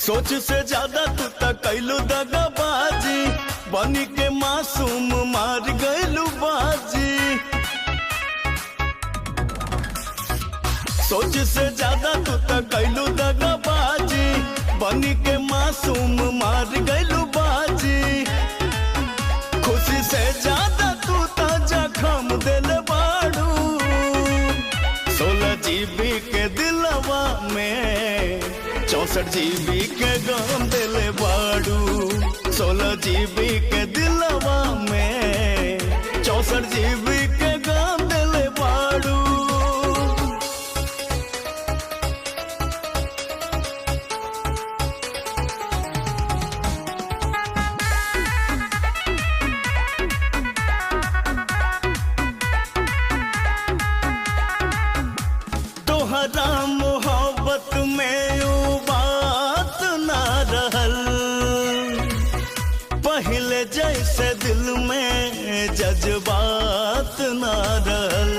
सोच से ज्यादा तू तक कैलू दगाबाजी, बनी के मासूम मार गैलू बाजी। सोच से ज्यादा तू तक कैलू दगाबाजी, बनी के मासूम मार गैलू बाजी। खुशी से ज्यादा तू ता जखम दिल बाड़ू, 16 जीबी के दिलवा में 64 जीबी के गम दिल बाड़ू। 16 जीबी के दिलवा में 64 जीबी के गम दिल बाड़ू। तोहरा मोहब्बत में ऊ बात ना रहल, पहले जैसे दिल में जज्बात ना रहल।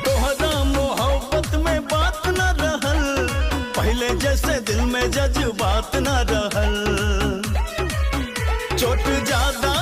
तोहरा मोहब्बत में बात ना रहल, पहले जैसे दिल में जज्बात ना रहल। चोट ज्यादा